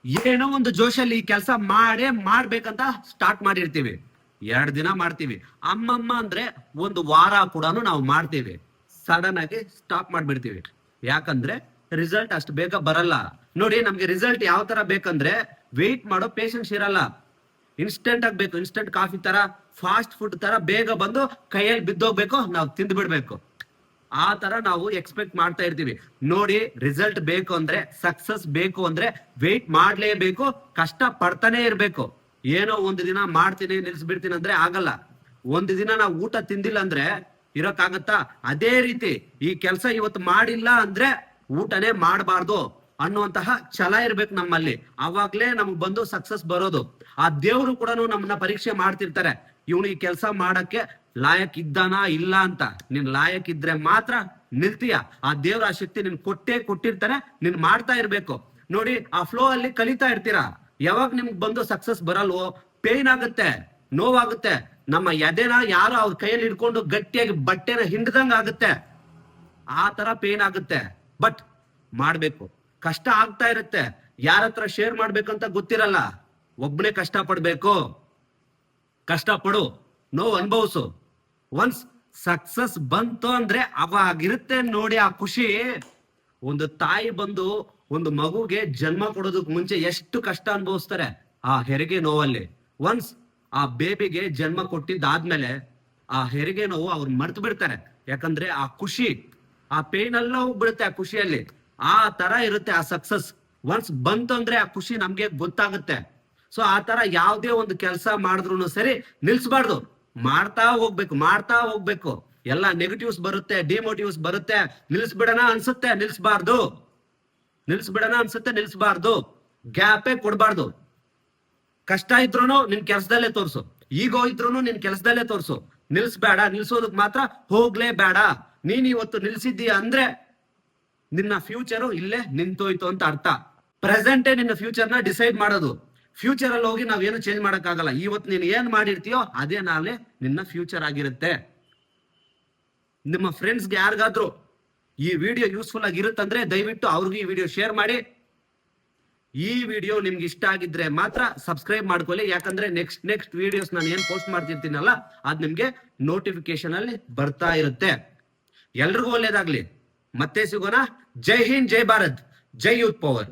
ಏನೋ ಒಂದು ಜೋಶಲ್ಲಿ ಈ ಕೆಲಸ ಮಾಡ್ಬೇಕಂತ ಸ್ಟಾರ್ಟ್ ಮಾಡಿರ್ತೀವಿ. 2 ದಿನ ಮಾಡ್ತೀವಿ. ಅಮ್ಮಮ್ಮ ಅಂದ್ರೆ ಒಂದು ವಾರ ಕೂಡ ನಾವು ಮಾಡ್ತೀವಿ. ಸಡನ್ ಆಗಿ ಸ್ಟಾಪ್ ಮಾಡ್ಬಿಡ್ತೀವಿ. ಯಾಕಂದ್ರೆ ರಿಸಲ್ಟ್ ಅಷ್ಟು ಬೇಗ ಬರಲ್ಲ. ನೋಡಿ, ನಮ್ಗೆ ರಿಸಲ್ಟ್ ಯಾವ ತರ ಬೇಕಂದ್ರೆ ವೆಯ್ಟ್ ಮಾಡೋ ಪೇಷನ್ಸ್ ಇರಲ್ಲ. ಇನ್ಸ್ಟೆಂಟ್ ಆಗ್ಬೇಕು. ಇನ್ಸ್ಟೆಂಟ್ ಕಾಫಿ ತರ, ಫಾಸ್ಟ್ ಫುಡ್ ತರ ಬೇಗ ಬಂದು ಕೈಯಲ್ಲಿ ಬಿದ್ದೋಗ್ಬೇಕು, ನಾವು ತಿಂದು ಬಿಡ್ಬೇಕು. ಆ ತರ ನಾವು ಎಕ್ಸ್ಪೆಕ್ಟ್ ಮಾಡ್ತಾ ಇರ್ತೀವಿ. ನೋಡಿ, ರಿಸಲ್ಟ್ ಬೇಕು ಅಂದ್ರೆ, ಸಕ್ಸಸ್ ಬೇಕು ಅಂದ್ರೆ ವೆಯ್ಟ್ ಮಾಡ್ಲೇಬೇಕು, ಕಷ್ಟ ಪಡ್ತಾನೆ ಇರ್ಬೇಕು. ಏನೋ ಒಂದು ದಿನ ಮಾಡ್ತೀನಿ ನಿಲ್ಸ್ಬಿಡ್ತೀನಿ ಅಂದ್ರೆ ಆಗಲ್ಲ. ಒಂದು ದಿನ ನಾವು ಊಟ ತಿಂದಿಲ್ಲ ಅಂದ್ರೆ ಇರಕ್ಕಾಗತ್ತಾ? ಅದೇ ರೀತಿ ಈ ಕೆಲಸ ಇವತ್ತು ಮಾಡಿಲ್ಲ ಅಂದ್ರೆ ಊಟನೇ ಮಾಡಬಾರ್ದು ಅನ್ನುವಂತಹ ಛಲ ಇರ್ಬೇಕು ನಮ್ಮಲ್ಲಿ. ಅವಾಗ್ಲೇ ನಮ್ಗ್ ಬಂದು ಸಕ್ಸಸ್ ಬರೋದು. ಆ ದೇವ್ರು ಕೂಡ ನಮ್ಮನ್ನ ಪರೀಕ್ಷೆ ಮಾಡ್ತಿರ್ತಾರೆ. ಇವನು ಈ ಕೆಲಸ ಮಾಡಕ್ಕೆ ಲಾಯಕ್ ಇದ್ದಾನಾ ಇಲ್ಲ ಅಂತ. ನೀನ್ ಲಾಯಕ್ ಇದ್ರೆ ಮಾತ್ರ ನಿಲ್ತೀಯ. ಆ ದೇವ್ರ ಆ ಶಕ್ತಿ ನಿನ್ ಕೊಟ್ಟಿರ್ತಾರೆ. ನೀನ್ ಮಾಡ್ತಾ ಇರ್ಬೇಕು. ನೋಡಿ, ಆ ಫ್ಲೋ ಅಲ್ಲಿ ಕಲಿತಾ ಇರ್ತೀರಾ. ಯಾವಾಗ ನಿಮ್ಗೆ ಬಂದು ಸಕ್ಸಸ್ ಬರಲ್ವೋ, ಪೇನ್ ಆಗುತ್ತೆ, ನೋವಾಗುತ್ತೆ. ನಮ್ಮ ಎದೆನ ಯಾರೋ ಅವ್ರ ಕೈಯಲ್ಲಿ ಹಿಡ್ಕೊಂಡು ಗಟ್ಟಿಯಾಗಿ ಬಟ್ಟೆನ ಹಿಂಡ್ದಂಗ ಆಗುತ್ತೆ. ಆ ತರ ಪೇನ್ ಆಗುತ್ತೆ. ಬಟ್ ಮಾಡ್ಬೇಕು. ಕಷ್ಟ ಆಗ್ತಾ ಇರುತ್ತೆ. ಯಾರ ಹತ್ರ ಶೇರ್ ಮಾಡ್ಬೇಕಂತ ಗೊತ್ತಿರಲ್ಲ. ಒಬ್ಬನೇ ಕಷ್ಟ ಪಡ್ಬೇಕು. ಕಷ್ಟಪಡು, ನೋವು ಅನುಭವಿಸು. ಒನ್ಸ್ ಸಕ್ಸಸ್ ಬಂತು ಅಂದ್ರೆ ಅವಾಗಿರುತ್ತೆ ನೋಡಿ ಆ ಖುಷಿ. ಒಂದು ತಾಯಿ ಬಂದು ಒಂದು ಮಗುಗೆ ಜನ್ಮ ಕೊಡೋದಕ್ ಮುಂಚೆ ಎಷ್ಟು ಕಷ್ಟ ಅನುಭವಿಸ್ತಾರೆ ಆ ಹೆರಿಗೆ ನೋವಲ್ಲಿ. ಒನ್ಸ್ ಆ ಬೇಬಿಗೆ ಜನ್ಮ ಕೊಟ್ಟಿದ್ದಾದ್ಮೇಲೆ ಆ ಹೆರಿಗೆ ನೋವು ಅವ್ರು ಮರ್ತು ಬಿಡ್ತಾರೆ. ಯಾಕಂದ್ರೆ ಆ ಖುಷಿ, ಆ ಪೇನ್ ಎಲ್ಲ ಹೋಗ್ಬಿಡುತ್ತೆ ಆ ಖುಷಿಯಲ್ಲಿ. ಆ ತರ ಇರುತ್ತೆ ಆ ಸಕ್ಸಸ್. ಒನ್ಸ್ ಬಂತು ಅಂದ್ರೆ ಆ ಖುಷಿ ನಮ್ಗೆ ಗೊತ್ತಾಗುತ್ತೆ. ಸೊ ಆ ತರ ಯಾವ್ದೇ ಒಂದು ಕೆಲಸ ಮಾಡಿದ್ರು ಸರಿ ನಿಲ್ಸ್ಬಾರ್ದು. ಮಾಡ್ತಾ ಹೋಗ್ಬೇಕು. ಎಲ್ಲ ನೆಗೆಟಿವ್ಸ್ ಬರುತ್ತೆ, ಡಿಮೋಟಿವ್ಸ್ ಬರುತ್ತೆ. ನಿಲ್ಸ್ಬಿಡೋಣ ಅನ್ಸುತ್ತೆ, ನಿಲ್ಸ್ಬಾರ್ದು. ಗ್ಯಾಪೇ ಕೊಡ್ಬಾರ್ದು. ಕಷ್ಟ ಇದ್ರು ನಿನ್ ಕೆಲ್ಸದಲ್ಲೇ ತೋರ್ಸು, ಈಗೋ ಇದ್ರು ನಿನ್ ಕೆಲ್ಸದಲ್ಲೇ ತೋರ್ಸು. ನಿಲ್ಸ್ಬೇಡ. ನಿಲ್ಸೋದಕ್ ಮಾತ್ರ ಹೋಗ್ಲೇಬೇಡ. ನೀನ್ ಇವತ್ತು ನಿಲ್ಸಿದ್ದೀಯ ಅಂದ್ರೆ ನಿನ್ನ ಫ್ಯೂಚರು ಇಲ್ಲೇ ನಿಂತೋಯ್ತು ಅಂತ ಅರ್ಥ. ಪ್ರೆಸೆಂಟೇ ನಿನ್ನ ಫ್ಯೂಚರ್ನ ಡಿಸೈಡ್ ಮಾಡೋದು. ಫ್ಯೂಚರ್ ಅಲ್ಲಿ ಹೋಗಿ ನಾವೇನು ಚೇಂಜ್ ಮಾಡಕ್ಕಾಗಲ್ಲ. ಇವತ್ತು ನೀನ್ ಏನ್ ಮಾಡಿರ್ತೀಯೋ ಅದೇ ನಾಳೆ ನಿನ್ನ ಫ್ಯೂಚರ್ ಆಗಿರುತ್ತೆ. ನಿಮ್ಮ ಫ್ರೆಂಡ್ಸ್ಗೆ ಯಾರಿಗಾದ್ರೂ ಈ ವಿಡಿಯೋ ಯೂಸ್ಫುಲ್ ಆಗಿರುತ್ತಂದ್ರೆ ದಯವಿಟ್ಟು ಅವ್ರಿಗೂ ಈ ವಿಡಿಯೋ ಶೇರ್ ಮಾಡಿ. ಈ ವಿಡಿಯೋ ನಿಮ್ಗೆ ಇಷ್ಟ ಆಗಿದ್ರೆ ಮಾತ್ರ ಸಬ್ಸ್ಕ್ರೈಬ್ ಮಾಡ್ಕೊಳ್ಳಿ. ಯಾಕಂದ್ರೆ ನೆಕ್ಸ್ಟ್ ವಿಡಿಯೋಸ್ ನಾನು ಏನ್ ಪೋಸ್ಟ್ ಮಾಡ್ತಿರ್ತೀನಲ್ಲ ಅದ್ ನಿಮ್ಗೆ ನೋಟಿಫಿಕೇಶನ್ ಅಲ್ಲಿ ಬರ್ತಾ ಇರುತ್ತೆ. ಎಲ್ರಿಗೂ ಒಳ್ಳೇದಾಗ್ಲಿ. ಮತ್ತೆ ಸಿಗೋಣ. ಜೈ ಹಿಂದ್, ಜೈ ಭಾರತ್, ಜೈ ಯೂತ್ ಪವರ್.